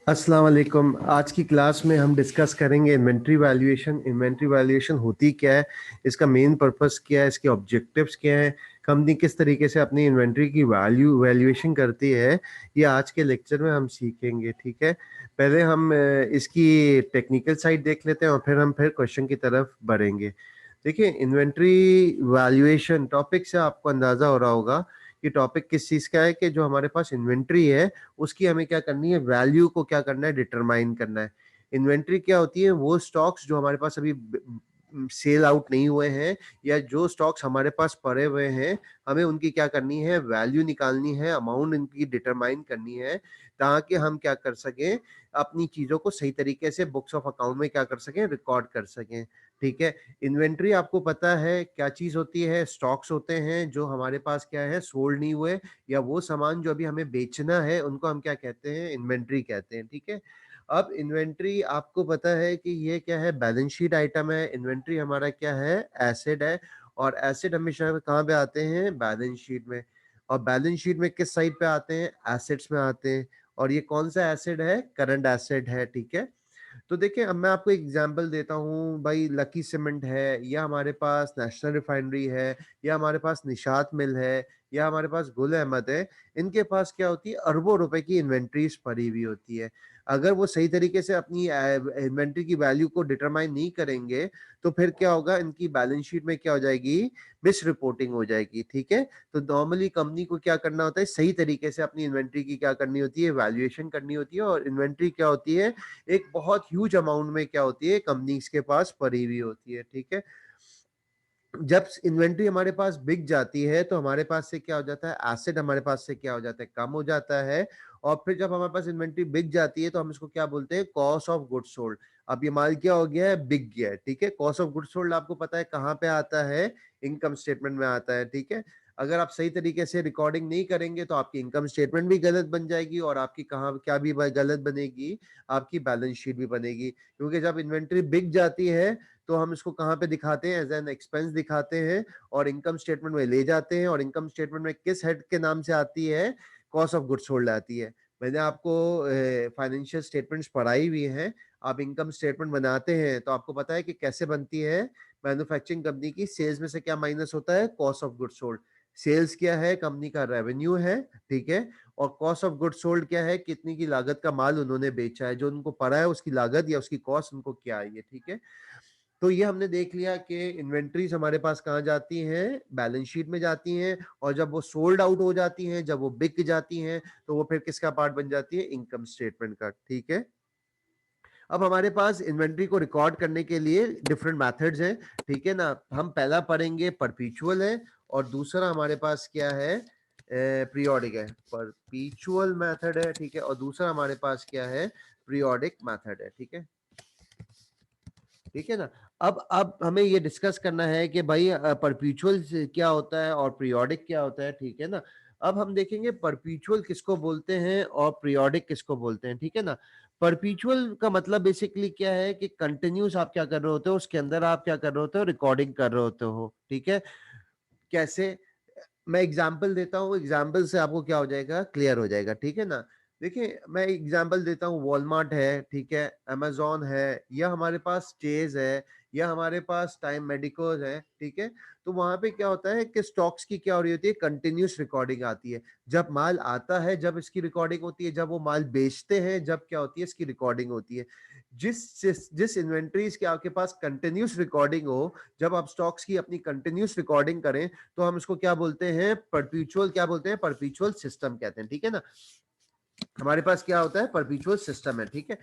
अस्सलाम वालेकुम। आज की क्लास में हम डिस्कस करेंगे इन्वेंट्री वैल्यूएशन। इन्वेंट्री वैल्यूएशन होती क्या है, इसका मेन पर्पस क्या है, इसके ऑब्जेक्टिव्स क्या है, कंपनी किस तरीके से अपनी इन्वेंट्री की वैल्यूएशन करती है, ये आज के लेक्चर में हम सीखेंगे। ठीक है, पहले हम इसकी टेक्निकल साइड देख लेते हैं और फिर क्वेश्चन की तरफ बढ़ेंगे। देखिए, इन्वेंट्री वैल्यूएशन टॉपिक से आपको अंदाजा हो रहा होगा कि टॉपिक किस चीज़ का है, कि जो हमारे पास इन्वेंट्री है उसकी हमें क्या करनी है, वैल्यू को क्या करना है, डिटरमाइन करना है। इन्वेंट्री क्या होती है, वो स्टॉक्स जो हमारे पास अभी सेल आउट नहीं हुए हैं या जो स्टॉक्स हमारे पास पड़े हुए हैं, हमें उनकी क्या करनी है, वैल्यू निकालनी है, अमाउंट इनकी डिटरमाइन करनी है, ताकि हम क्या कर सकें, अपनी चीजों को सही तरीके से बुक्स ऑफ अकाउंट में क्या कर सकें, रिकॉर्ड कर सकें। ठीक है, इन्वेंट्री आपको पता है क्या चीज होती है, स्टॉक्स होते हैं जो हमारे पास क्या है, सोल्ड नहीं हुए, या वो सामान जो अभी हमें बेचना है उनको हम क्या कहते हैं, इन्वेंट्री कहते हैं। ठीक है, अब इन्वेंट्री आपको पता है कि ये क्या है, बैलेंस शीट आइटम है। इन्वेंट्री हमारा क्या है, एसेट है, और एसेट हमेशा कहाँ पे आते हैं, बैलेंस शीट में। और बैलेंस शीट में किस साइड पे आते हैं, एसेट्स में आते हैं। और ये कौन सा एसेट है, करंट एसेट है। ठीक है, तो देखिए, अब मैं आपको एग्जांपल देता हूँ भाई, लकी सीमेंट है, या हमारे पास नेशनल रिफाइनरी है, या हमारे पास निशात मिल है, या हमारे पास गुल अहमद है। इनके पास क्या होती है, अरबों रुपए की इन्वेंट्रीज पड़ी हुई होती है। अगर वो सही तरीके से अपनी इन्वेंट्री की वैल्यू को डिटरमाइन नहीं करेंगे, तो फिर क्या होगा, इनकी बैलेंस शीट में क्या हो जाएगी, मिस रिपोर्टिंग हो जाएगी। ठीक है, तो नॉर्मली कंपनी को क्या करना होता है, सही तरीके से अपनी इन्वेंट्री की क्या करनी होती है, वैल्यूएशन करनी होती है। और इन्वेंट्री क्या होती है, एक बहुत ह्यूज अमाउंट में क्या होती है, कंपनीज के पास पड़ी हुई होती है। ठीक है, जब इन्वेंट्री हमारे पास बिक जाती है तो हमारे पास से क्या हो जाता है, एसेट हमारे पास से क्या हो जाता है, कम हो जाता है। और फिर जब हमारे पास इन्वेंट्री बिक जाती है तो हम इसको क्या बोलते हैं, कॉस्ट ऑफ गुड्स सोल्ड। अब ये माल क्या हो गया है, बिक गया है। ठीक है, कॉस्ट ऑफ गुड्स सोल्ड आपको पता है कहाँ पे आता है, इनकम स्टेटमेंट में आता है। ठीक है, अगर आप सही तरीके से रिकॉर्डिंग नहीं करेंगे तो आपकी इनकम स्टेटमेंट भी गलत बन जाएगी, और आपकी कहाँ क्या भी गलत बनेगी, आपकी बैलेंस शीट भी बनेगी। क्योंकि जब इन्वेंट्री बिक जाती है तो हम इसको कहाँ पे दिखाते हैं, एज एन एक्सपेंस दिखाते हैं, और इनकम स्टेटमेंट में ले जाते हैं। और इनकम स्टेटमेंट में किस हेड के नाम से आती है, कॉस्ट ऑफ गुड्स सोल्ड आती है। मैंने आपको फाइनेंशियल स्टेटमेंट्स पढ़ाई हुई हैं। आप इनकम स्टेटमेंट बनाते हैं तो आपको पता है कि कैसे बनती है। मैन्युफैक्चरिंग कंपनी की सेल्स में से क्या माइनस होता है, cost of goods sold. Sales क्या है, कंपनी का रेवेन्यू है। ठीक है, और कॉस्ट ऑफ गुड्स सोल्ड क्या है, कितनी की लागत का माल उन्होंने बेचा है, जो उनको पड़ा है उसकी लागत या उसकी कॉस्ट उनको क्या आई है। ठीक है, तो ये हमने देख लिया कि इन्वेंट्रीज हमारे पास कहाँ जाती हैं, बैलेंस शीट में जाती हैं। और जब वो सोल्ड आउट हो जाती हैं, जब वो बिक जाती हैं, तो वो फिर किसका पार्ट बन जाती है, इनकम स्टेटमेंट का। ठीक है, अब हमारे पास इन्वेंट्री को रिकॉर्ड करने के लिए डिफरेंट मेथड्स हैं। ठीक है ना, हम पहला पढ़ेंगे परपीचुअल है, और दूसरा हमारे पास क्या है, पीरियोडिक है। परपीचुअल मेथड है, ठीक है, और दूसरा हमारे पास क्या है, पीरियोडिक मेथड है। ठीक है, ठीक है ना। अब हमें ये डिस्कस करना है कि भाई परपीचुअल क्या होता है और पीरियोडिक क्या होता है। ठीक है ना, अब हम देखेंगे परपीचुअल किसको बोलते हैं और पीरियोडिक किसको बोलते हैं। ठीक है ना, परपीचुअल का मतलब बेसिकली क्या है कि कंटिन्यूस आप क्या कर रहे होते हो, उसके अंदर आप क्या कर रहे होते हो, रिकॉर्डिंग कर रहे होते हो। ठीक है, कैसे, मैं एग्जाम्पल देता हूँ, एग्जाम्पल से आपको क्या हो जाएगा, क्लियर हो जाएगा। ठीक है ना, देखिए मैं एग्जाम्पल देता हूँ, वॉलमार्ट है, ठीक है, अमेजोन है, या हमारे पास चेज है, या हमारे पास टाइम मेडिकोज है। ठीक है, तो वहां पे क्या होता है कि स्टॉक्स की क्या हो रही होती है, कंटिन्यूस रिकॉर्डिंग आती है। जब माल आता है जब इसकी रिकॉर्डिंग होती है, जब वो माल बेचते हैं जब क्या होती है, इसकी रिकॉर्डिंग होती है। जिस इन्वेंट्रीज के आपके पास कंटिन्यूस रिकॉर्डिंग हो, जब आप स्टॉक्स की अपनी कंटिन्यूस रिकॉर्डिंग करें, तो हम इसको क्या बोलते हैं, परपीचुअल, क्या बोलते हैं, परपीचुअल सिस्टम कहते हैं। ठीक है ना, हमारे पास क्या होता है, परपीचुअल सिस्टम है। ठीक है,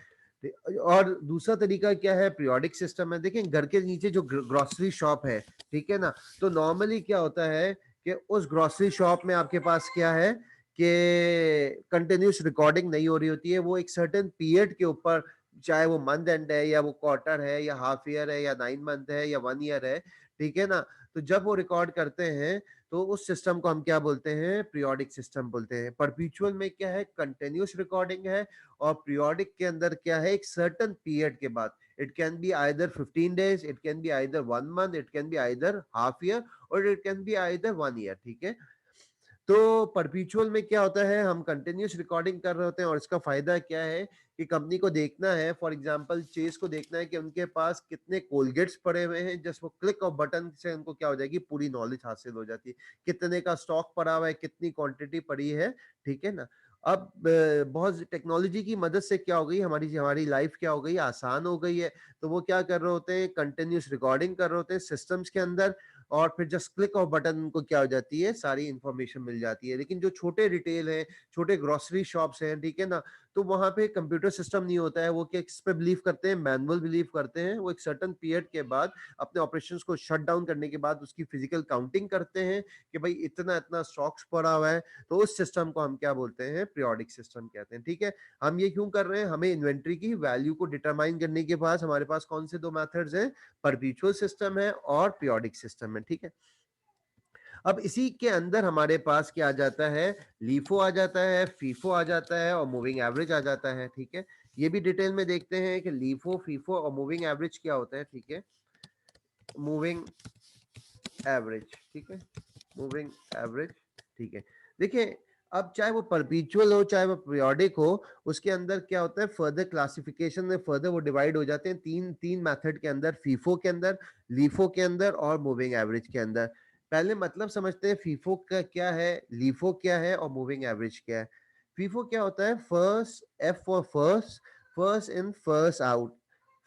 और दूसरा तरीका क्या है, पीरियोडिक सिस्टम है। देखिए, घर के नीचे जो ग्रोसरी शॉप है, ठीक है ना, तो नॉर्मली क्या होता है कि उस ग्रोसरी शॉप में आपके पास क्या है कि कंटिन्यूस रिकॉर्डिंग नहीं हो रही होती है। वो एक सर्टेन पीरियड के ऊपर, चाहे वो मंथ एंड है, या वो क्वार्टर है, या हाफ ईयर है, या 9 मंथ है, या 1 ईयर है। ठीक है ना, तो जब वो रिकॉर्ड करते हैं तो उस सिस्टम को हम क्या बोलते हैं, पीरियोडिक सिस्टम बोलते हैं। परपीचुअल में क्या है, कंटिन्यूस रिकॉर्डिंग है, और पीरियोडिक के अंदर क्या है, एक सर्टेन पीरियड के बाद, it can be either 15 days, it can be either 1 month, it can be either half year, और it can be either 1 year. ठीक है, तो परपेचुअल में क्या होता है, हम कंटिन्यूस रिकॉर्डिंग कर रहे होते हैं और इसका फायदा क्या है कि कंपनी को देखना है, फॉर एग्जांपल चेस को देखना है कि उनके पास कितने कोलगेट्स पड़े हुए हैं, जस्ट वो क्लिक ऑफ बटन से उनको क्या हो जाएगी, पूरी नॉलेज हासिल हो जाती है, कितने का स्टॉक पड़ा हुआ है, कितनी क्वांटिटी पड़ी है, ठीक है ना। अब बहुत टेक्नोलॉजी की मदद से क्या हो गई, हमारी हमारी लाइफ क्या हो गई, आसान हो गई है। तो वो क्या कर रहे होते हैं, कंटिन्यूस रिकॉर्डिंग कर रहे होते हैं सिस्टम्स के अंदर, और फिर जस्ट क्लिक ऑफ बटन उनको क्या हो जाती है, सारी इंफॉर्मेशन मिल जाती है। लेकिन जो छोटे रिटेल है, छोटे ग्रोसरी शॉप्स हैं, ठीक है ना, तो वहां पे कंप्यूटर सिस्टम नहीं होता है। वो क्या किस पे बिलीव करते हैं, मैनुअल बिलीव करते हैं। वो एक सर्टन पीरियड के बाद अपने ऑपरेशंस को शट डाउन करने के बाद उसकी फिजिकल काउंटिंग करते हैं कि भाई इतना इतना स्टॉक्स पड़ा हुआ है। तो उस सिस्टम को हम क्या बोलते हैं, पीरियोडिक सिस्टम कहते हैं, ठीक है। हम ये क्यों कर रहे हैं, हमें इन्वेंट्री की वैल्यू को डिटरमाइन करने के पास हमारे पास कौन से दो मेथड्स हैं, परपेचुअल सिस्टम है और पीरियोडिक सिस्टम है, ठीक है। अब इसी के अंदर हमारे पास क्या आ जाता है, लीफो आ जाता है, फीफो आ जाता है और मूविंग एवरेज आ जाता है, ठीक है। ये भी डिटेल में देखते हैं कि लीफो, फीफो और मूविंग एवरेज क्या होता है, ठीक है। मूविंग एवरेज, ठीक है, मूविंग एवरेज, ठीक है। देखिए, अब चाहे वो परपेचुअल हो चाहे वो पीरियोडिक हो, उसके अंदर क्या होता है, फर्दर क्लासिफिकेशन में फर्दर वो डिवाइड हो जाते हैं तीन तीन मेथड के अंदर, फीफो के अंदर, लीफो के अंदर और मूविंग एवरेज के अंदर। पहले मतलब समझते हैं फीफो का क्या है, लीफो क्या है और मूविंग एवरेज क्या है। फीफो क्या होता है, first, F for first, first in first out,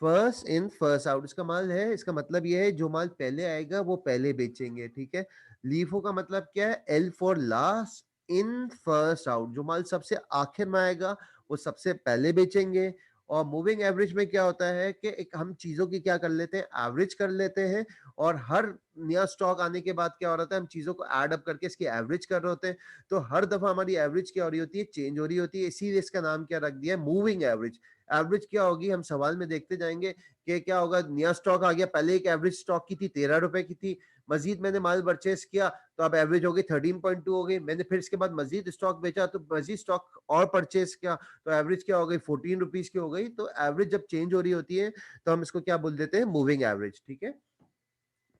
first in first out. इसका माल है, इसका मतलब ये है जो माल पहले आएगा वो पहले बेचेंगे, ठीक है। लीफो का मतलब क्या है, L for last in first out, जो माल सबसे आखिर में आएगा वो सबसे पहले बेचेंगे। और मूविंग एवरेज में क्या होता है कि एक हम चीजों की क्या कर लेते हैं, एवरेज कर लेते हैं, और हर नया स्टॉक आने के बाद क्या हो रहा है, हम चीजों को ऐड अप करके इसकी एवरेज कर रहे होते हैं। तो हर दफा हमारी एवरेज क्या हो रही होती है, चेंज हो रही होती है, इसीलिए इसका नाम क्या रख दिया है, मूविंग एवरेज। एवरेज क्या होगी, हम सवाल में देखते जाएंगे कि क्या होगा, नया स्टॉक आ गया, पहले एक एवरेज स्टॉक की थी 13 रुपए की थी, मजीद मैंने माल परचेस किया तो अब एवरेज हो गई 13.2 हो गई, मैंने फिर इसके बाद मजीद स्टॉक बेचा तो मजीद स्टॉक और परचेस किया तो एवरेज क्या हो गई, 14 रुपीज की हो गई। तो एवरेज जब चेंज हो रही होती है तो हम इसको क्या बोल देते हैं, मूविंग एवरेज, ठीक है।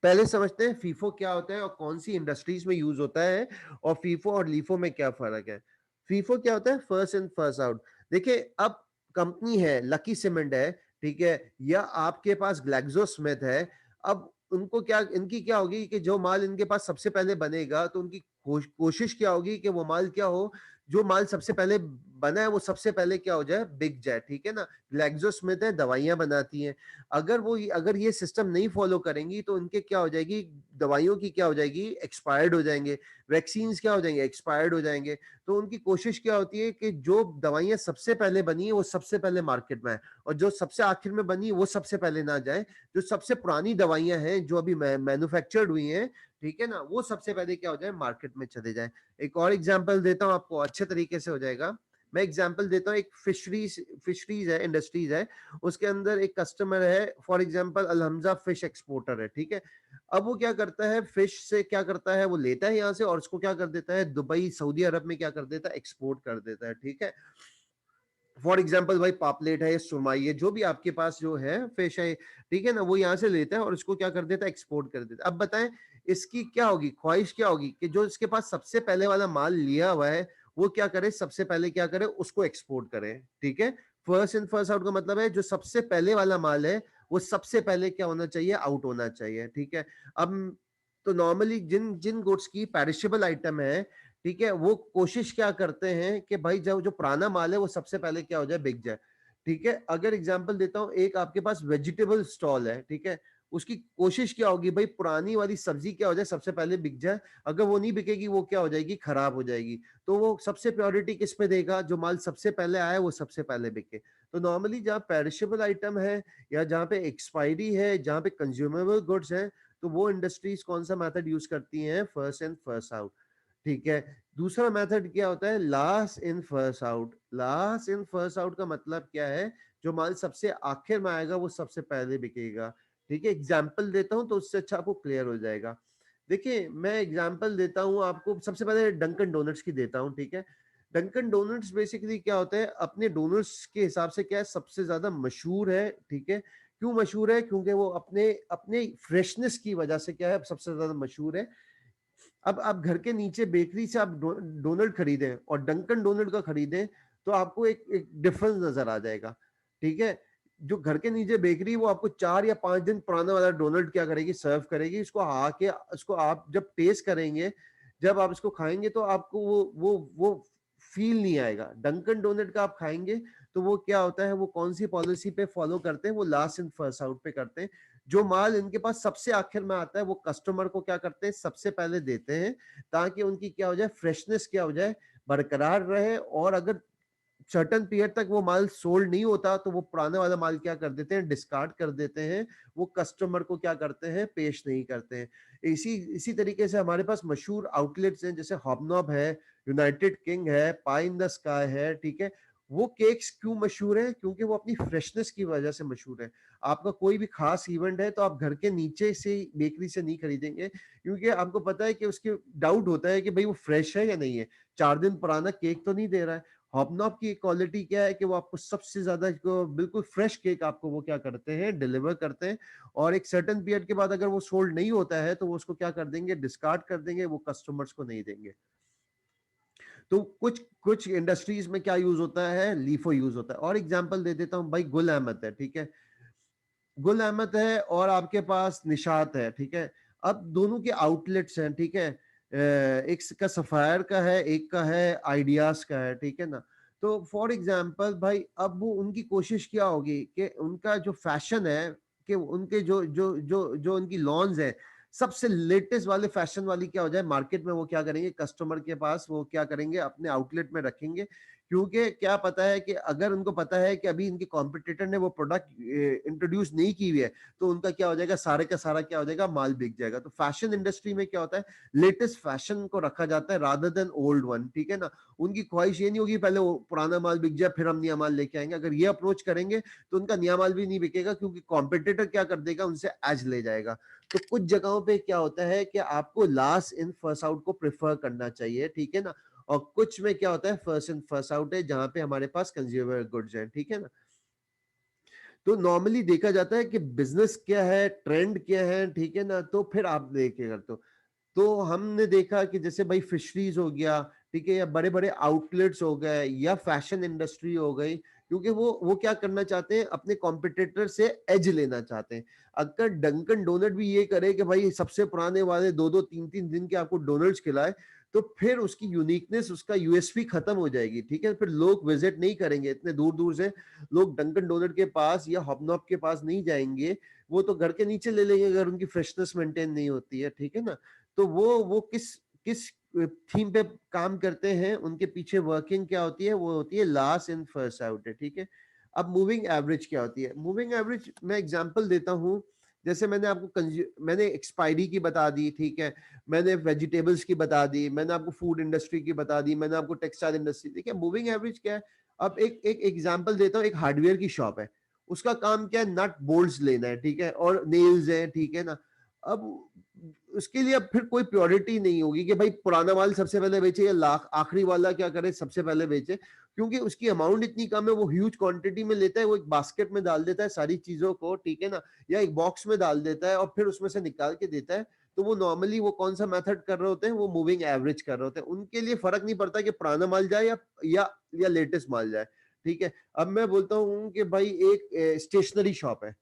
पहले समझते हैं फीफो क्या होता है और कौन सी इंडस्ट्रीज में यूज होता है, और फीफो और लीफो में क्या फर्क है। फीफो क्या होता है, फर्स्ट इन फर्स्ट आउट। देखिए, अब कंपनी है, लकी सीमेंट है, ठीक है, या आपके पास ग्लैक्सो स्मिथ है। अब उनको क्या, इनकी क्या होगी कि जो माल इनके पास सबसे पहले बनेगा तो उनकी कोशिश क्या होगी कि वो माल क्या हो, जो माल सबसे पहले बना है वो सबसे पहले क्या हो जाए, बिक जाए, ठीक है ना। ग्लैक्सो स्मिथ है, दवाइयां बनाती हैं। अगर ये सिस्टम नहीं फॉलो करेंगी तो उनके क्या हो जाएगी, दवाइयों की क्या हो जाएगी, एक्सपायर्ड हो जाएंगे। वैक्सीन क्या हो जाएंगे, एक्सपायर्ड हो जाएंगे। तो उनकी कोशिश क्या होती है कि जो दवाइयां सबसे पहले बनी है वो सबसे पहले मार्केट में आए, और जो सबसे आखिर में बनी है वो सबसे पहले ना जाए। जो सबसे पुरानी दवाइयां हैं जो अभी मैन्युफैक्चर्ड हुई हैं, ठीक है ना, वो सबसे पहले क्या हो जाए, मार्केट में चले जाए। एक और एग्जाम्पल देता हूं आपको, अच्छे तरीके से हो जाएगा। मैं एग्जाम्पल देता हूं, एक फिशरीज है, इंडस्ट्रीज है, उसके अंदर एक कस्टमर है, फॉर एग्जांपल अलहमजा फिश एक्सपोर्टर है, ठीक है। अब वो क्या करता है, फिश से क्या करता है, वो लेता है यहाँ से और उसको क्या कर देता है, दुबई, सऊदी अरब में क्या कर देता है, एक्सपोर्ट कर देता है, ठीक है। फॉर एग्जाम्पल भाई पापलेट है, सुरमाई है, जो भी आपके पास जो है फिश है, ठीक है ना, वो यहाँ से लेता है और उसको क्या कर देता है, एक्सपोर्ट कर देता है। अब बताएं इसकी क्या होगी, ख्वाहिश क्या होगी कि जो इसके पास सबसे पहले वाला माल लिया हुआ है वो क्या करे, सबसे पहले क्या करे, उसको एक्सपोर्ट करे, ठीक है। फर्स्ट इन फर्स्ट आउट का मतलब है जो सबसे पहले वाला माल है वो सबसे पहले क्या होना चाहिए, आउट होना चाहिए, ठीक है। अब तो नॉर्मली जिन जिन गुड्स की पेरिशेबल आइटम है, ठीक है, वो कोशिश क्या करते हैं कि भाई जब जो पुराना माल है वो सबसे पहले क्या हो जाए, बिक जाए, ठीक है। अगर एग्जांपल देता हूं, एक आपके पास वेजिटेबल स्टॉल है, ठीक है, उसकी कोशिश क्या होगी, भाई पुरानी वाली सब्जी क्या हो जाए, सबसे पहले बिक जाए। अगर वो नहीं बिकेगी वो क्या हो जाएगी, खराब हो जाएगी। तो वो सबसे प्रायोरिटी किस पे देगा, जो माल सबसे पहले आया वो सबसे पहले बिके। तो नॉर्मली जहाँ पेरिशेबल आइटम है या जहाँ पे एक्सपायरी है, जहाँ पे कंज्यूमेबल गुड्स है, तो वो इंडस्ट्रीज कौन सा मेथड यूज करती हैं, फर्स्ट इन फर्स्ट आउट, ठीक है। दूसरा मेथड क्या होता है, last in first out. Last in first out का मतलब क्या है, जो माल सबसे आखिर में आएगा वो सबसे पहले बिकेगा, ठीक है। एग्जाम्पल देता हूं तो उससे अच्छा आपको क्लियर हो जाएगा। देखिए, मैं एग्जाम्पल देता हूं आपको, सबसे पहले डंकन डोनट्स की देता हूं, ठीक है। डंकन डोनट्स बेसिकली क्या होता है, अपने डोनट्स के हिसाब से क्या है, सबसे ज्यादा मशहूर है, ठीक है। क्यों मशहूर है, क्योंकि वो अपने अपने फ्रेशनेस की वजह से क्या है, सबसे ज्यादा मशहूर है। अब आप घर के नीचे बेकरी से आप डोनल्ड खरीदें और डंकन डोनल्ड का खरीदें तो आपको एक डिफरेंस नजर आ जाएगा, ठीक है। जो घर के नीचे बेकरी वो आपको 4 या 5 दिन पुराना वाला डोनल्ड क्या करेगी, सर्व करेगी। इसको आके इसको आप जब टेस्ट करेंगे, जब आप इसको खाएंगे तो आपको वो फील नहीं आएगा। डंकन डोनल्ड का आप खाएंगे तो वो क्या होता है, वो कौन सी पॉलिसी पे फॉलो करते हैं, वो लास्ट इन फर्स्ट आउट पे करते हैं। जो माल इनके पास सबसे आखिर में आता है वो कस्टमर को क्या करते हैं, सबसे पहले देते हैं, ताकि उनकी क्या हो जाए, फ्रेशनेस क्या हो जाए, बरकरार रहे। और अगर सर्टन पीरियड तक वो माल सोल्ड नहीं होता तो वो पुराने वाला माल क्या कर देते हैं, डिस्कार्ड कर देते हैं। वो कस्टमर को क्या करते हैं, पेश नहीं करते हैं। इसी इसी तरीके से हमारे पास मशहूर आउटलेट्स हैं, जैसे हॉबनॉब है, यूनाइटेड किंग है, पाई इन द स्काई है, ठीक है। वो केक्स क्यों मशहूर है, क्योंकि वो अपनी फ्रेशनेस की वजह से मशहूर है। आपका कोई भी खास इवेंट है तो आप घर के नीचे से बेकरी से नहीं खरीदेंगे, क्योंकि आपको पता है कि उसके डाउट होता है कि भाई वो फ्रेश है या नहीं है, 4 दिन पुराना केक तो नहीं दे रहा है। हॉबनॉब की क्वालिटी क्या है कि वो आपको सबसे ज्यादा बिल्कुल फ्रेश केक आपको वो क्या करते हैं, डिलीवर करते हैं। और एक सर्टेन पीरियड के बाद अगर वो सोल्ड नहीं होता है तो वो उसको क्या कर देंगे, डिस्कार्ड कर देंगे, वो कस्टमर्स को नहीं देंगे। तो कुछ कुछ इंडस्ट्रीज में क्या यूज होता है, लीफो यूज होता है। और एग्जांपल दे देता हूं भाई, गुल अहमद है, ठीक है। गुल अहमद है और आपके पास निशात है, ठीक है। अब दोनों के आउटलेट्स हैं, ठीक है। एक का सफायर का है, एक का है आइडियाज का है, ठीक है ना। तो फॉर एग्जांपल भाई, अब वो उनकी कोशिश क्या होगी कि उनका जो फैशन है, कि उनके जो जो जो जो उनकी लॉन्स है, सबसे लेटेस्ट वाले फैशन वाली क्या हो जाए मार्केट में, वो क्या करेंगे, कस्टमर के पास वो क्या करेंगे, अपने आउटलेट में रखेंगे। क्योंकि क्या पता है कि अगर उनको पता है कि अभी इनके कॉम्पिटिटर ने वो प्रोडक्ट इंट्रोड्यूस नहीं की हुई है, तो उनका क्या हो जाएगा, सारे का सारा क्या हो जाएगा, माल बिक जाएगा। तो फैशन इंडस्ट्री में क्या होता है, लेटेस्ट फैशन को रखा जाता है रादर देन ओल्ड वन, ठीक है ना। उनकी ख्वाहिश ये नहीं होगी पहले वो पुराना माल बिक जाए फिर हम नया माल लेके आएंगे। अगर ये अप्रोच करेंगे तो उनका नया माल भी नहीं बिकेगा, क्योंकि कॉम्पिटिटर क्या कर देगा, उनसे एज ले जाएगा। तो कुछ जगहों पे क्या होता है कि आपको लास्ट इन फर्स्ट आउट को प्रेफर करना चाहिए, ठीक है ना। और कुछ में क्या होता है, फर्स्ट इन फर्स्ट आउट है, जहां पे हमारे पास कंज्यूमर गुड्स हैं, ठीक है ना। तो नॉर्मली देखा जाता है कि बिजनेस क्या है, ट्रेंड क्या है, ठीक है ना। तो फिर आप देखे करते हो, तो हमने देखा कि जैसे भाई फिशरीज हो गया, ठीक है, या बड़े बड़े आउटलेट्स हो गए, या फैशन इंडस्ट्री हो गई, क्योंकि वो क्या करना चाहते हैं, अपने कॉम्पिटिटर से एज लेना चाहते हैं। अगर डंकन डोनट भी ये करे कि भाई सबसे पुराने वाले 2-2 3-3 दिन के आपको डोनट्स खिलाए, तो फिर उसकी यूनिकनेस, उसका यूएसपी खत्म हो जाएगी, ठीक है। फिर लोग विजिट नहीं करेंगे, इतने दूर दूर से लोग डंकन डोनट के पास या हॉबनॉब के पास नहीं जाएंगे। वो तो घर के नीचे ले लेंगे अगर उनकी फ्रेशनेस मेंटेन नहीं होती है, ठीक है ना। तो वो किस किस थीम पे काम करते हैं, उनके पीछे वर्किंग क्या होती है, वो होती है लास्ट इन फर्स्ट आउट है, ठीक है। अब मूविंग एवरेज क्या होती है, मूविंग एवरेज मैं एग्जांपल देता हूं। जैसे मैंने आपको मैंने एक्सपायरी की बता दी, ठीक है। मैंने वेजिटेबल्स की बता दी, मैंने आपको फूड इंडस्ट्री की बता दी, मैंने आपको टेक्सटाइल इंडस्ट्री, ठीक है। मूविंग एवरेज क्या है, अब एक एक एग्जांपल देता हूँ। एक हार्डवेयर की शॉप है, उसका काम क्या है, नट बोल्ट्स लेना है, ठीक है, और नेल्स है, ठीक है ना। अब उसके लिए अब फिर कोई प्योरिटी नहीं होगी कि भाई पुराना माल सबसे पहले बेचे या लाख आखिरी वाला क्या करे, सबसे पहले बेचे। क्योंकि उसकी अमाउंट इतनी कम है, वो ह्यूज क्वांटिटी में लेता है, वो एक बास्केट में डाल देता है सारी चीजों को, ठीक है ना, या एक बॉक्स में डाल देता है और फिर उसमें से निकाल के देता है। तो वो नॉर्मली वो कौन सा मेथड कर रहे होते हैं, वो मूविंग एवरेज कर रहे होते हैं। उनके लिए फर्क नहीं पड़ता कि पुराना माल जाए या लेटेस्ट माल जाए, ठीक है। अब मैं बोलता हूँ कि भाई एक स्टेशनरी शॉप है,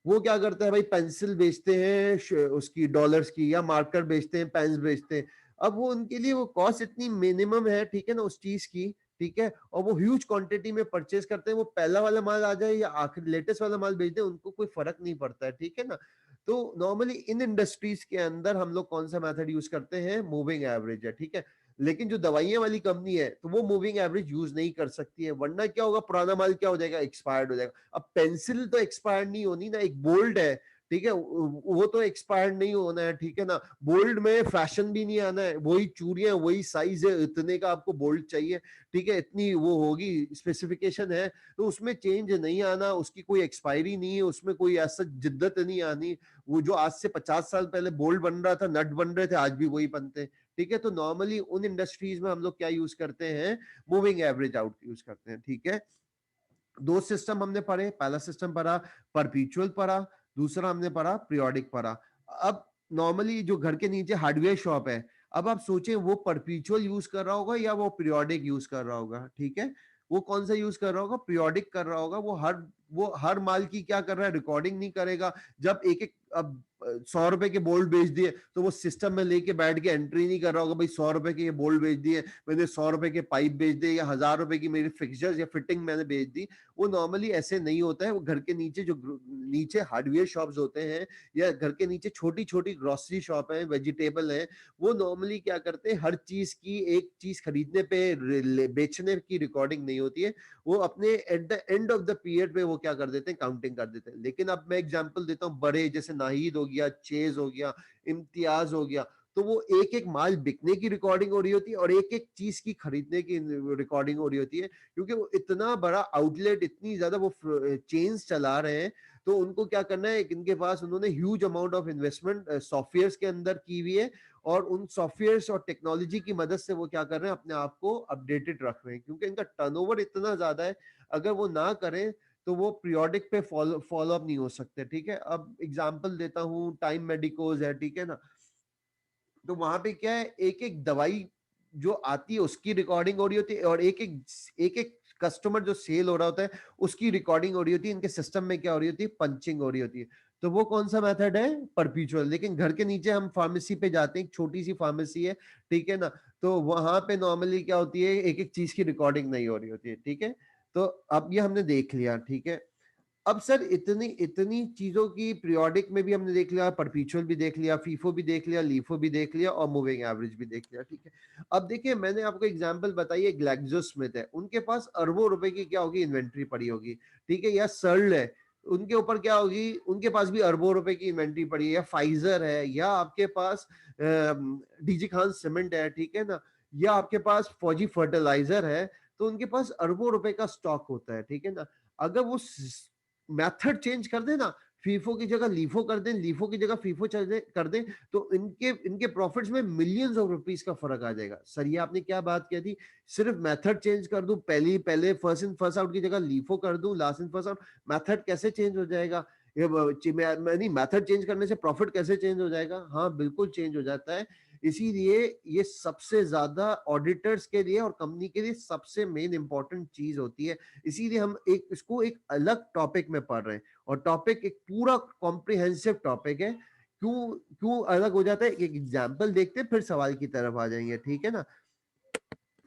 वो क्या करता है भाई, पेंसिल बेचते हैं उसकी डॉलर्स की, या मार्कर बेचते हैं, पेन्स बेचते हैं। अब वो उनके लिए वो कॉस्ट इतनी मिनिमम है, ठीक है ना, उस चीज की, ठीक है। और वो ह्यूज क्वांटिटी में परचेज करते हैं, वो पहला वाला माल आ जाए या आखिर लेटेस्ट वाला माल बेच दे, उनको कोई फर्क नहीं पड़ता है, ठीक है ना। तो नॉर्मली इन इंडस्ट्रीज के अंदर हम लोग कौन सा मेथड यूज करते हैं, मूविंग एवरेज है, ठीक है। लेकिन जो दवाइयां वाली कंपनी है तो वो मूविंग एवरेज यूज नहीं कर सकती है, वरना क्या होगा, पुराना माल क्या हो जाएगा, एक्सपायर्ड हो जाएगा। अब पेंसिल तो एक्सपायर्ड नहीं होनी ना, एक बोल्ड है, ठीक है, वो तो एक्सपायर्ड नहीं होना है, ठीक है ना। बोल्ड में फैशन भी नहीं आना है, वही चूड़ियां वही साइज है, इतने का आपको बोल्ड चाहिए, ठीक है, इतनी वो होगी स्पेसिफिकेशन है, तो उसमें चेंज नहीं आना, उसकी कोई एक्सपायरी नहीं है, उसमें कोई ऐसा जिद्दत नहीं आनी। वो जो आज से 50 साल पहले बोल्ड बन रहा था, नट बन रहे थे, आज भी वही बनते हैं, ठीक है। तो नॉर्मली उन इंडस्ट्रीज में हम लोग क्या यूज करते हैं, मूविंग एवरेज आउट यूज करते हैं, ठीक है। दो सिस्टम हमने पढ़े, पहला सिस्टम पढ़ा परपीचुअल पढ़ा, दूसरा हमने पढ़ा पीरियोडिक पढ़ा। अब नॉर्मली जो घर के नीचे हार्डवेयर शॉप है, अब आप सोचें वो परपेचुअल यूज कर रहा होगा या वो पीरियोडिक यूज कर रहा होगा, ठीक है। वो कौन सा यूज कर रहा होगा, पीरियोडिक कर रहा होगा। वो हर माल की क्या कर रहा है, रिकॉर्डिंग नहीं करेगा। जब एक एक अब 100 रुपए के बोल्ट बेच दिए तो वो सिस्टम में लेके बैठ के एंट्री नहीं कर रहा होगा, भाई 100 रुपए के ये बोल्ट बेच दिए, मैंने 100 रुपए के पाइप बेच दिए, या 1000 रुपए की मेरी फिक्सचर्स या फिटिंग मैंने बेच दी। वो नॉर्मली ऐसे नहीं होता है। वो घर के नीचे जो नीचे हार्डवेयर शॉप्स होते हैं या घर के नीचे छोटी छोटी ग्रोसरी शॉप है, वेजिटेबल है, वो नॉर्मली क्या करते हैं, हर चीज की एक चीज खरीदने पे बेचने की रिकॉर्डिंग नहीं होती है। वो अपने at the end of the period पे वो क्या कर देते हैं, काउंटिंग कर देते हैं। लेकिन अब मैं एग्जांपल देता हूं, बड़े जैसे नाहिद हो गया, चेज हो गया, इम्तियाज हो गया, तो वो एक एक माल बिकने की रिकॉर्डिंग हो रही होती है और एक एक चीज की खरीदने की रिकॉर्डिंग हो रही होती है। क्योंकि वो इतना बड़ा आउटलेट, इतनी ज्यादा वो चेन्स चला रहे हैं, तो उनको क्या करना है, इनके पास उन्होंने huge amount of investment software के अंदर की हुई है, और उन सॉफ्टवेयर और टेक्नोलॉजी की मदद से वो क्या कर रहे हैं, अपने आप को अपडेटेड रख रहे हैं। क्योंकि इनका टर्नओवर इतना ज्यादा है, अगर वो ना करें तो वो पीरियोडिक पे फॉलो अप नहीं हो सकते, ठीक है। अब एग्जांपल देता हूं, टाइम मेडिकोज है, ठीक है ना। तो वहां पे क्या है, एक एक दवाई जो आती है उसकी रिकॉर्डिंग हो रही होती है, और एक एक कस्टमर जो सेल हो रहा होता है उसकी रिकॉर्डिंग हो रही होती है। इनके सिस्टम में क्या हो रही होती है, पंचिंग हो रही होती है। तो वो कौन सा मेथड है, परपेचुअल। लेकिन घर के नीचे हम फार्मेसी पे जाते हैं, एक छोटी सी फार्मेसी है, ठीक है ना, तो वहां पे नॉर्मली क्या होती है, एक एक चीज की रिकॉर्डिंग नहीं हो रही होती है, ठीक है। तो अब ये हमने देख लिया, ठीक है। अब सर इतनी इतनी चीजों की पीरियोडिक में भी हमने देख लिया, परपेचुअल भी देख लिया, फीफो भी देख लिया, लीफो भी देख लिया, और मूविंग एवरेज भी देख लिया, ठीक है। अब देखिए, मैंने आपको एग्जांपल बताई, ग्लैक्सोस्मिथ है, उनके पास अरबों रुपए की क्या होगी, इन्वेंट्री पड़ी होगी, ठीक है। या सर्ल है, उनके ऊपर क्या होगी, उनके पास भी अरबों रुपए की इन्वेंट्री पड़ी है। या फाइजर है, या आपके पास डीजी खान सीमेंट है, ठीक है ना, या आपके पास फौजी फर्टिलाइजर है, तो उनके पास अरबों रुपए का स्टॉक होता है, ठीक है ना। अगर वो मेथड चेंज कर देना, फीफो की जगह लीफो कर दें, लीफो की जगह फीफो कर दें, तो इनके इनके प्रॉफिट्स में मिलियंस ऑफ रुपीस का फर्क आ जाएगा। सर ये आपने क्या बात कही थी, सिर्फ मेथड चेंज कर दूं, पहले फर्स्ट इन फर्स्ट आउट की जगह लीफो कर दूं, last in first out, method कैसे चेंज हो जाएगा, नहीं, मेथड चेंज करने से प्रॉफिट कैसे चेंज हो जाएगा, हाँ बिल्कुल चेंज हो जाता है। इसीलिए ये सबसे ज्यादा ऑडिटर्स के लिए और कंपनी के लिए सबसे मेन इंपॉर्टेंट चीज होती है। इसीलिए हम इसको एक अलग टॉपिक में पढ़ रहे हैं, और टॉपिक एक पूरा कॉम्प्रिहेंसिव टॉपिक है। क्यों क्यों अलग हो जाता है, एक एग्जांपल देखते हैं फिर सवाल की तरफ आ जाएंगे, ठीक है ना।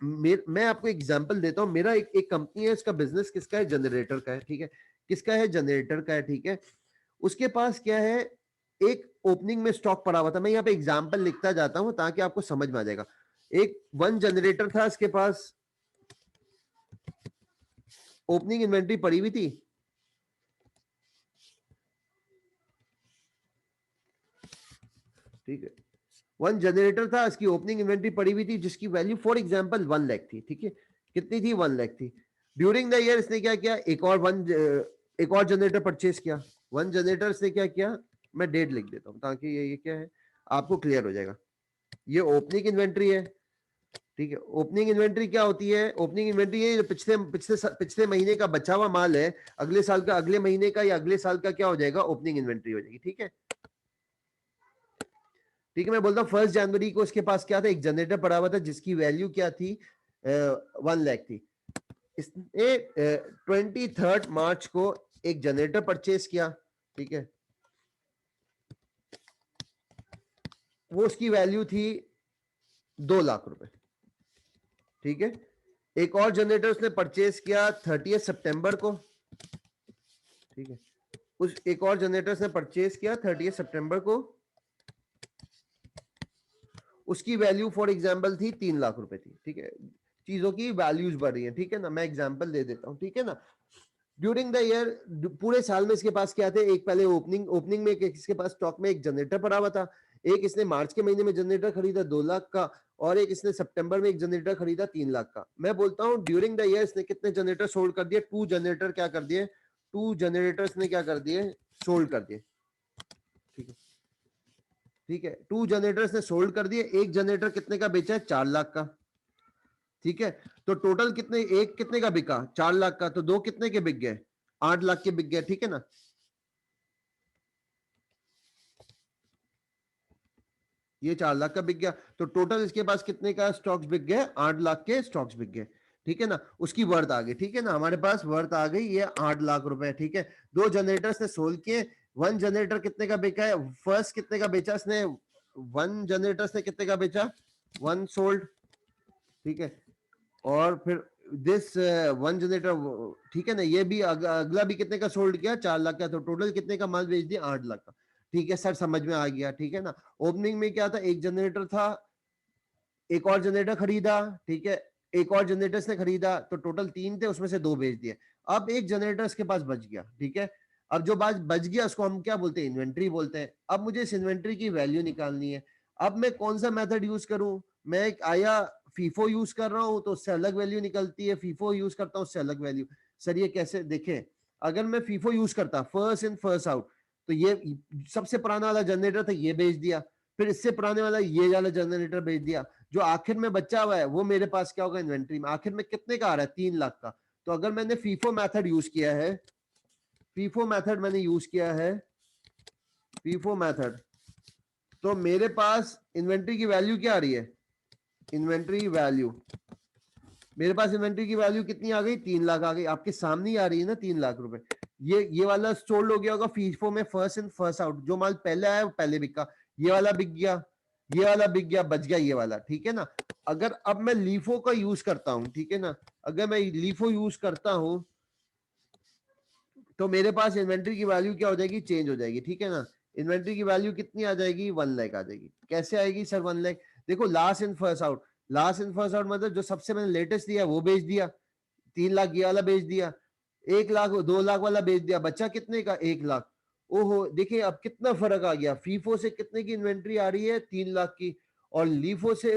मैं आपको एग्जांपल देता हूं, मेरा एक कंपनी है, इसका बिजनेस किसका है, जनरेटर का है, ठीक है। किसका है, जनरेटर का है, ठीक है। उसके पास क्या है, एक ओपनिंग में स्टॉक पड़ा हुआ था। मैं यहाँ पे एग्जांपल लिखता जाता हूं ताकि आपको समझ में आ जाएगा। एक वन जनरेटर था, इसके पास ओपनिंग इन्वेंट्री पड़ी हुई थी, ठीक है। वन जनरेटर था, इसकी ओपनिंग इन्वेंट्री पड़ी हुई थी, जिसकी वैल्यू फॉर एग्जांपल 1 लाख थी, ठीक है। कितनी थी, 1 लाख थी। ड्यूरिंग द ईयर इसने क्या किया, एक और जनरेटर परचेज किया। वन जनरेटर इसने क्या किया, मैं डेट लिख देता हूं ताकि ये क्या है, आपको क्लियर हो जाएगा। ये ओपनिंग इन्वेंट्री है, ठीक है। ओपनिंग इन्वेंट्री क्या होती है, ओपनिंग इन्वेंट्री ये पिछले पिछले पिछले महीने का बचा हुआ माल है, अगले साल का, अगले महीने का या अगले साल का क्या हो जाएगा, ओपनिंग इन्वेंट्री हो जाएगी, ठीक है। ठीक है, मैं बोलता हूँ 1 जनवरी को इसके पास क्या था, एक जनरेटर पड़ा हुआ था, जिसकी वैल्यू क्या थी, 1 लाख थी। इसने 23 मार्च को एक जनरेटर परचेज किया, ठीक है। वो उसकी वैल्यू थी 2 लाख रुपए, ठीक है। एक और जनरेटर उसने परचेज किया 30 सितंबर को, ठीक है। उस एक और जनरेटर उसने परचेज किया 30 सितंबर को, उसकी वैल्यू फॉर एग्जाम्पल थी 3 लाख रुपए थी, ठीक है। चीजों की वैल्यूज बढ़ रही है, ठीक है ना। मैं एग्जाम्पल दे देता हूं, ठीक है ना। ड्यूरिंग द ईयर, पूरे साल में इसके पास क्या थे, एक पहले ओपनिंग ओपनिंग में इसके पास स्टॉक में एक जनरेटर पड़ा हुआ था। एक इसने मार्च के महीने में जनरेटर खरीदा 2 लाख का, और एक इसने सितंबर में एक जनरेटर खरीदा 3 लाख का। मैं बोलता हूं ड्यूरिंग द ईयर इसने कितने जनरेटर सोल्ड कर दिए, 2 जनरेटर क्या कर दिए, 2 जनरेटर्स ने क्या कर दिए, सोल्ड कर दिए, ठीक है। ठीक है, 2 जनरेटर्स ने सोल्ड कर दिए। एक जनरेटर कितने का बेचा है, 4 लाख का, ठीक है। तो टोटल कितने, एक कितने का बिका, 4 लाख का, तो दो कितने के बिक गए, 8 लाख के बिक गए, ठीक है ना। ये 4 लाख का बिक गया, तो टोटल इसके पास कितने का स्टॉक्स बिक गए, 8 लाख के स्टॉक्स बिक गए, ठीक है ना। उसकी वर्थ आ गई, ठीक है ना, हमारे पास वर्थ आ गई ये 8 लाख रुपए, ठीक है। 2 जनरेटर्स ने सोल्ड किए, 1 जनरेटर कितने का बिका है, फर्स्ट कितने का बेचा इसने, 1 जनरेटर्स ने कितने का बेचा, 1 सोल्ड, ठीक है। और फिर दिस 1 जनरेटर, ठीक है ना, ये भी अगला भी कितने का सोल्ड किया, 4 लाख का, तो टोटल कितने का माल बेच दिया, 8 लाख का, ठीक है सर, समझ में आ गया, ठीक है ना। ओपनिंग में क्या था, एक जनरेटर था, एक और जनरेटर खरीदा, ठीक है, एक और जनरेटर ने खरीदा, तो टोटल 3 थे, उसमें से 2 बेच दिए। अब एक जनरेटर के पास बच गया, ठीक है। अब जो बात बच गया उसको हम क्या बोलते हैं, इन्वेंट्री बोलते हैं। अब मुझे इस इन्वेंट्री की वैल्यू निकालनी है। अब मैं कौन सा मेथड यूज करूं, मैं एक आया फीफो यूज कर रहा हूं तो उससे अलग वैल्यू निकलती है, फीफो यूज करता हूं उससे अलग वैल्यू। सर ये कैसे, देखें, अगर मैं फीफो यूज करता, फर्स्ट इन फर्स्ट आउट, तो ये सबसे पुराना वाला जनरेटर था, ये बेच दिया, फिर इससे पुराने वाला ये वाला जनरेटर बेच दिया, जो आखिर में बचा हुआ है वो मेरे पास क्या होगा, इन्वेंट्री में आखिर में कितने का आ रहा है, 3 लाख का। तो अगर मैंने फीफो मेथड यूज किया है, फीफो मेथड मैंने यूज किया है, फीफो मेथड, तो मेरे पास इन्वेंट्री की वैल्यू क्या आ रही है, इन्वेंट्री वैल्यू, मेरे पास इन्वेंट्री की वैल्यू कितनी आ गई, 3 लाख आ गई, आपके सामने ही आ रही है ना, 3 लाख रुपए। ये वाला सोल्ड हो गया होगा फीफो में, फर्स्ट इन फर्स्ट आउट, जो माल पहले आया वो पहले बिका, ये वाला बिक गया, ये वाला बिक गया, बच गया ये वाला, ठीक है ना। अगर अब मैं लीफो का यूज करता हूं, ठीक है ना, अगर मैं लीफो यूज करता हूं तो मेरे पास इन्वेंट्री की वैल्यू क्या हो जाएगी, चेंज हो जाएगी, ठीक है ना। इन्वेंट्री की वैल्यू कितनी आ जाएगी, 1 लाख आ जाएगी। कैसे आएगी सर 1 लाख, देखो last in first out, last in first out मतलब जो सबसे मैंने लेटेस्ट दिया वो बेच दिया, 3 लाख ये वाला बेच दिया, 1 लाख 2 लाख वाला बेच दिया, बच्चा कितने का, 1 लाख। ओहो देखिए अब कितना फर्क आ गया, फीफो से कितने की इन्वेंट्री आ रही है, 3 लाख की, और लीफो से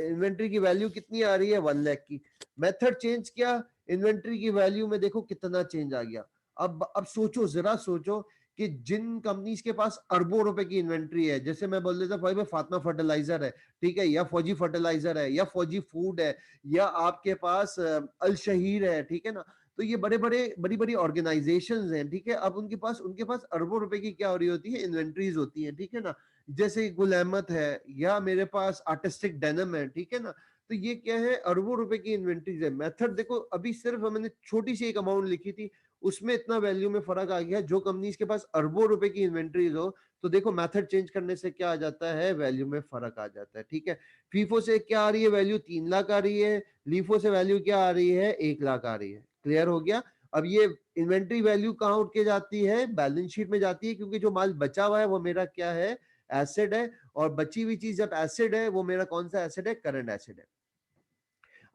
इन्वेंट्री की वैल्यू कितनी आ रही है, 1 लाख की। मेथड चेंज किया, इन्वेंट्री की वैल्यू में देखो कितना चेंज आ गया। अब सोचो, जरा सोचो कि जिन कंपनीज के पास अरबों रुपए की इन्वेंट्री है, जैसे मैं बोल देता भाई फातिमा फर्टिलाइजर है, ठीक है, या फौजी फर्टिलाइजर है, या फौजी फूड है, या आपके पास अल शहीर है, ठीक है ना। तो ये बड़ी बड़ी ऑर्गेनाइजेशंस हैं, ठीक है। अब उनके पास अरबों रुपए की क्या हो रही होती है, इन्वेंट्रीज होती है, ठीक है ना। जैसे गुल अहमद है, या मेरे पास आर्टिस्टिक डेनिम है, ठीक है ना। तो ये क्या है, अरबों रुपए की इन्वेंट्रीज है। मेथड देखो, अभी सिर्फ मैंने छोटी सी एक अमाउंट लिखी थी, उसमें इतना वैल्यू में फर्क आ गया। जो कंपनीज के पास अरबों रुपए की इन्वेंट्रीज हो, तो देखो मेथड चेंज करने से क्या आ जाता है, वैल्यू में फर्क आ जाता है, ठीक है। फीफो से क्या आ रही है वैल्यू, 3 लाख आ रही है, लीफो से वैल्यू क्या आ रही है, 1 लाख आ रही है। क्लियर हो गया। अब ये इन्वेंट्री वैल्यू कहां उठ के जाती है, बैलेंस शीट में जाती है, क्योंकि जो माल बचा हुआ है वो मेरा क्या है, एसेट है, और बची हुई चीज जब एसेट है, वो मेरा कौन सा एसेट है, करंट एसेट है।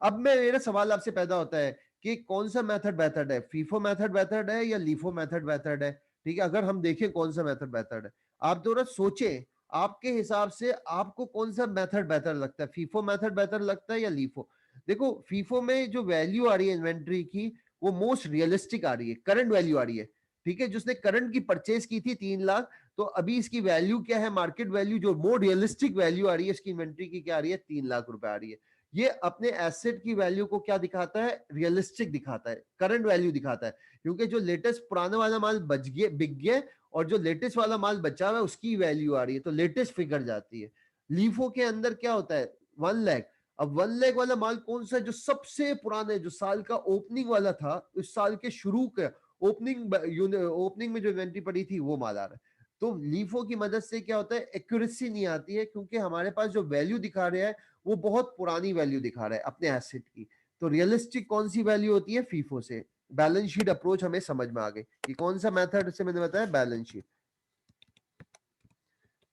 अब मेरा सवाल आपसे पैदा होता है कि कौन सा मेथड बेहतर है, फीफो मेथड बेहतर है या लीफो मेथड बेहतर है, ठीक है। अगर हम देखें कौन सा मेथड बेहतर है, आप थोड़ा सोचें, आपके हिसाब से आपको कौन सा मेथड बेहतर लगता है, फीफो मेथड बेहतर लगता है या लीफो। देखो फीफो में जो वैल्यू आ रही है इन्वेंट्री की, वो मोस्ट रियलिस्टिक आ रही है, करंट वैल्यू आ रही है, ठीक है। जिसने करंट की परचेज की थी 3 लाख, तो अभी इसकी वैल्यू क्या है, मार्केट वैल्यू, जो मोर रियलिस्टिक वैल्यू आ रही है इसकी इन्वेंट्री की, क्या आ रही है, 3 लाख रुपए आ रही है। ये अपने एसेट की वैल्यू को क्या दिखाता है, रियलिस्टिक दिखाता है, करंट वैल्यू दिखाता है, क्योंकि जो लेटेस्ट पुराना वाला माल बच गया, बिक गया, और जो लेटेस्ट वाला माल बचा हुआ है उसकी वैल्यू आ रही है, तो लेटेस्ट फिगर जाती है। लीफो के अंदर क्या होता है, 1 लाख। अब 1 लाख वाला माल कौन सा है, जो सबसे पुराने, जो साल का ओपनिंग वाला था, उस साल के शुरू का ओपनिंग में जो इन्वेंट्री पड़ी थी वो माल आ रहा है। तो लीफो की मदद से क्या होता है, एक्यूरेसी नहीं आती है, क्योंकि हमारे पास जो वैल्यू दिखा रहा है वो बहुत पुरानी वैल्यू दिखा रहा है अपने एसेट की। तो रियलिस्टिक कौन सी वैल्यू होती है, फीफो से। बैलेंस शीट अप्रोच हमें समझ में आ गई कि कौन सा मेथड से मैंने बताया, बैलेंस शीट,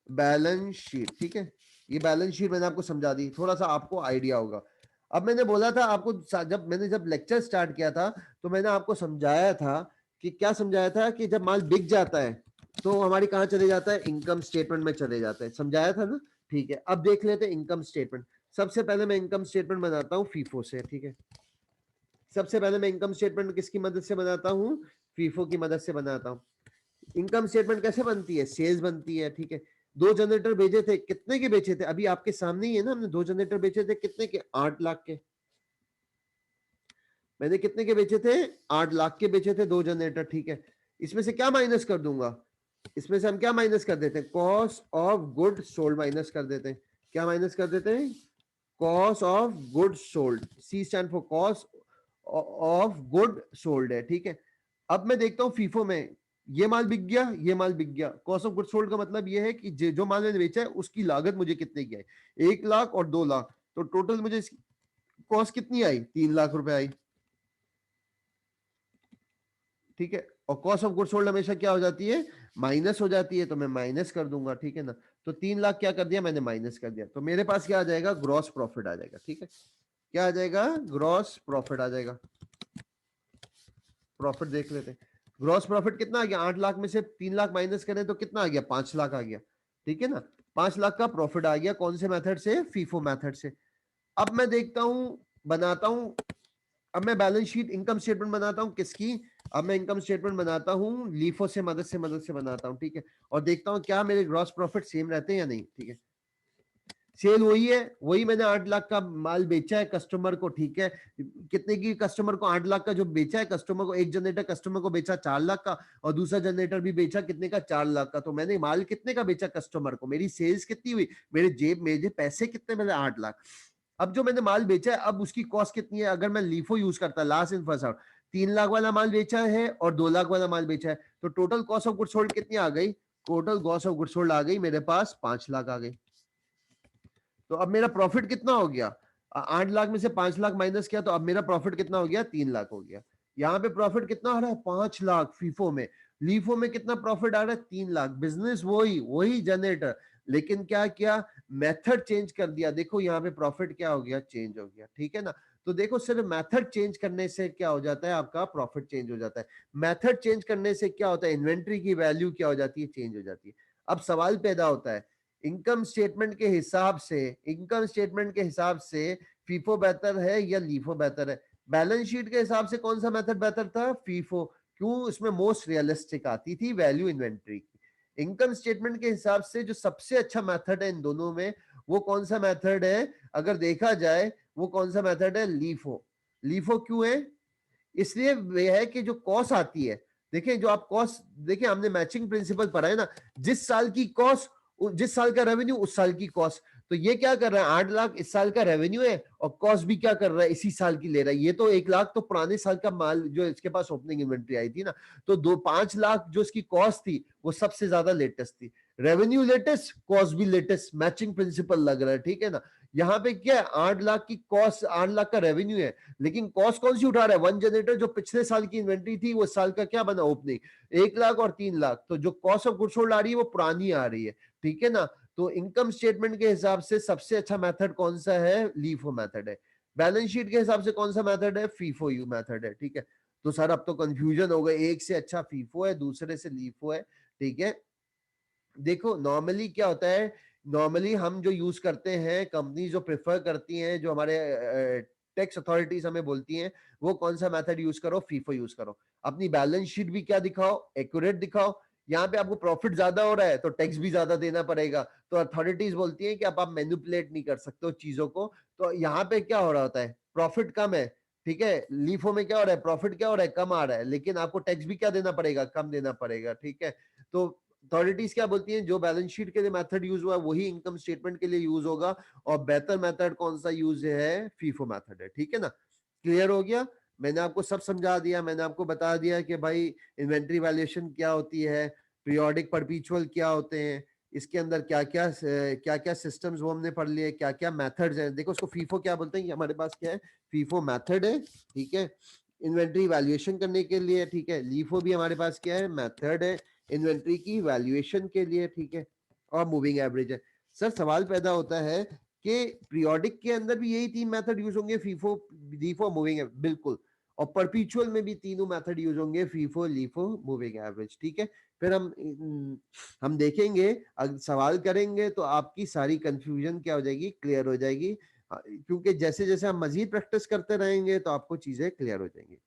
बैलेंस शीट, ठीक है। ये बैलेंस शीट मैंने आपको समझा दी, थोड़ा सा आपको आइडिया होगा। अब मैंने बोला था आपको, जब लेक्चर स्टार्ट किया था, तो मैंने आपको समझाया था कि क्या समझाया था, कि जब माल बिक जाता है तो हमारी कहां चले जाता है, इनकम स्टेटमेंट में चले जाता है, समझाया था ना। ठीक है, अब देख लेते हैं इनकम स्टेटमेंट। सबसे पहले मैं इनकम स्टेटमेंट बनाता हूं फीफो से, ठीक है। सबसे पहले मैं इनकम स्टेटमेंट किसकी मदद से बनाता हूं, फीफो की मदद से बनाता हूं। इनकम स्टेटमेंट कैसे बनती है, सेल्स बनती है, ठीक है। 2 जनरेटर बेचे थे, कितने के बेचे थे, अभी आपके सामने ही है ना, हमने 2 जनरेटर बेचे थे, कितने के, 8 लाख के। मैंने कितने के बेचे थे, 8 लाख के बेचे थे 2 जनरेटर, ठीक है। इसमें से क्या माइनस कर दूंगा, इसमें से हम क्या माइनस कर देते हैं, cost of good sold minus कर देते हैं। क्या माइनस कर देते हैं, cost of good sold, C stand for cost of good sold है, ठीक है। अब मैं देखता हूं फीफो में ये माल बिक गया, ये माल बिक गया। कॉस्ट ऑफ गुड सोल्ड का मतलब ये है कि जो माल मैंने बेचा है उसकी लागत मुझे कितने की आई, 1 लाख और 2 लाख, तो टोटल मुझे कॉस्ट कितनी आई, 3 लाख रुपए आई, ठीक है। और कॉस्ट ऑफ गुड सोल्ड हमेशा क्या हो जाती है, माइनस हो जाती है, तो मैं माइनस कर दूंगा, ठीक है ना। तो 3 लाख क्या कर दिया मैंने, माइनस कर दिया, तो मेरे पास क्या आ जाएगा, ग्रॉस प्रॉफिट आ जाएगा, ठीक है। क्या आ जाएगा, ग्रॉस प्रॉफिट आ जाएगा। प्रॉफिट देख लेते हैं, ग्रॉस प्रॉफिट कितना आ गया, 8 लाख में से 3 लाख माइनस करें तो कितना आ गया, 5 लाख आ गया, ठीक है ना। 5 लाख का प्रॉफिट आ गया, कौन से मेथड से, फीफो मेथड से। अब मैं देखता हूं, बनाता हूं, अब मैं बैलेंस शीट इनकम स्टेटमेंट बनाता हूं किसकी, अब मैं इनकम स्टेटमेंट बनाता हूं लीफो से मदद से बनाता हूं, ठीक है। और देखता हूं क्या मेरे ग्रॉस प्रॉफिट सेम रहते हैं या नहीं, ठीक है। सेल वही है, वही मैंने 8 लाख का माल बेचा है कस्टमर को, ठीक है। कितने की, कस्टमर को 8 लाख का जो बेचा है कस्टमर को, एक जनरेटर कस्टमर को बेचा 4 लाख का, और दूसरा जनरेटर भी बेचा कितने का, 4 लाख का। तो मैंने माल कितने का बेचा कस्टमर को, मेरी सेल्स कितनी हुई, मेरे जेब में पैसे कितने, मेरे 8 लाख। अब जो मैंने माल बेचा है, अब उसकी कॉस्ट कितनी है, अगर मैं लीफो यूज करता, last in first out, 3 lakh वाला माल बेचा है और 2 लाख वाला माल बेचा है, तो total cost of good sold कितनी आ गई, total cost of good sold आ गई मेरे पास 5 लाख आ गई। तो अब मेरा प्रॉफिट कितना हो गया, 8 लाख में से 5 लाख माइनस किया, तो अब मेरा प्रॉफिट कितना हो गया, 3 लाख हो गया। यहाँ पे प्रॉफिट कितना आ रहा है, 5 लाख फीफो में। लीफो में कितना प्रॉफिट आ रहा है, 3 लाख। बिजनेस वही वही जनरेटर, लेकिन क्या किया, मेथड चेंज कर दिया। देखो यहाँ पे प्रॉफिट क्या हो गया, चेंज हो गया, ठीक है ना। तो देखो सिर्फ मेथड चेंज करने से क्या हो जाता है, आपका प्रॉफिट चेंज हो जाता है। मेथड चेंज करने से क्या होता है, इन्वेंट्री की वैल्यू क्या हो जाती है, चेंज हो जाती है। अब सवाल पैदा होता है, इनकम स्टेटमेंट के हिसाब से, इनकम स्टेटमेंट के हिसाब से फीफो बेहतर है या लीफो बेहतर है। बैलेंस शीट के हिसाब से कौन सा मेथड बेहतर था, फीफो। क्यों, उसमें मोस्ट रियलिस्टिक आती थी वैल्यू इन्वेंट्री की। इनकम स्टेटमेंट के हिसाब से जो सबसे अच्छा मेथड है इन दोनों में, वो कौन सा मेथड है, अगर देखा जाए वो कौन सा मेथड है, लीफो। लीफो क्यों है, इसलिए यह है कि जो कॉस्ट आती है, देखिए जो आप कॉस्ट, देखिए हमने मैचिंग प्रिंसिपल पढ़ा है ना, जिस साल की कॉस्ट, जिस साल का रेवेन्यू उस साल की कॉस्ट। तो ये क्या कर रहा है, 8 लाख इस साल का रेवेन्यू है और कॉस्ट भी क्या कर रहा है, इसी साल की ले रहा है। ये तो 1 लाख तो पुराने साल का माल जो इसके पास ओपनिंग इन्वेंट्री आई थी ना, तो 5 लाख जो इसकी कॉस्ट थी वो सबसे ज्यादा लेटेस्ट थी। रेवेन्यू लेटेस्ट, कॉस्ट भी लेटेस्ट, मैचिंग प्रिंसिपल लग रहा है, ठीक है ना। यहाँ पे क्या है, 8 लाख की कॉस्ट, 8 लाख का रेवेन्यू है, लेकिन कॉस्ट कौन सी उठा रहा है, वन जनरेटर जो पिछले साल की इन्वेंट्री थी वो साल का क्या बना ओपनिंग, 1 लाख और 3 लाख, तो जो कॉस्ट ऑफ गुड्स सोल्ड आ रही है वो पुरानी आ रही है, ठीक है ना। तो इनकम स्टेटमेंट के हिसाब से सबसे अच्छा मेथड कौन सा है, लीफो मेथड है। बैलेंस शीट के हिसाब से कौन सा मेथड है, फीफो यू मेथड है, ठीक है। तो सर अब तो कंफ्यूजन हो गई, एक से अच्छा फीफो है, दूसरे से लीफो है, ठीक है। देखो नॉर्मली क्या होता है, नॉर्मली हम जो यूज करते हैं, कंपनी जो प्रेफर करती हैं, जो हमारे टैक्स अथॉरिटीज हमें बोलती हैं, वो कौन सा मेथड यूज करो, फीफो यूज करो। अपनी बैलेंस शीट भी क्या दिखाओ, एक्यूरेट दिखाओ। यहाँ पे आपको प्रॉफिट ज्यादा हो रहा है तो टैक्स भी ज्यादा देना पड़ेगा, तो अथॉरिटीज बोलती हैं कि आप मैनिपुलेट नहीं कर सकते हो चीजों को। तो यहाँ पे क्या हो रहा होता है, प्रॉफिट कम है, ठीक है, लीफो में क्या हो रहा है, प्रॉफिट क्या हो रहा है, कम आ रहा है, लेकिन आपको टैक्स भी क्या देना पड़ेगा, कम देना पड़ेगा, ठीक है। तो अथॉरिटीज क्या बोलती हैं, जो बैलेंस शीट के लिए मेथड यूज हुआ है वही इनकम स्टेटमेंट के लिए यूज होगा, और बेहतर मेथड कौन सा यूज है, फीफो मेथड है, ठीक है ना। क्लियर हो गया, मैंने आपको सब समझा दिया, मैंने आपको बता दिया कि भाई इन्वेंट्री वैल्यूएशन क्या होती है, पीरियोडिक परपीचुअल क्या होते हैं, इसके अंदर क्या क्या सिस्टम्स वो हमने पढ़ लिए, क्या क्या मेथड्स हैं। देखो उसको फीफो क्या बोलते हैं, हमारे पास क्या है, फीफो मेथड है, ठीक है, इन्वेंट्री वैल्यूएशन करने के लिए, ठीक है। लीफो भी हमारे पास क्या है, मेथड है इन्वेंट्री की वैल्यूएशन के लिए, ठीक है, और मूविंग एवरेज है। सर सवाल पैदा होता है कि पीरियोडिक के अंदर भी यही 3 मेथड यूज होंगे, फीफो, लीफो, मूविंग, बिल्कुल। और परपीचुअल में भी तीनों मेथड यूज होंगे, फीफो, लीफो, मूविंग एवरेज, ठीक है। फिर हम देखेंगे, अगर सवाल करेंगे तो आपकी सारी कंफ्यूजन क्या हो जाएगी, क्लियर हो जाएगी, क्योंकि जैसे जैसे हम मजीद प्रैक्टिस करते रहेंगे तो आपको चीजें क्लियर हो जाएंगी।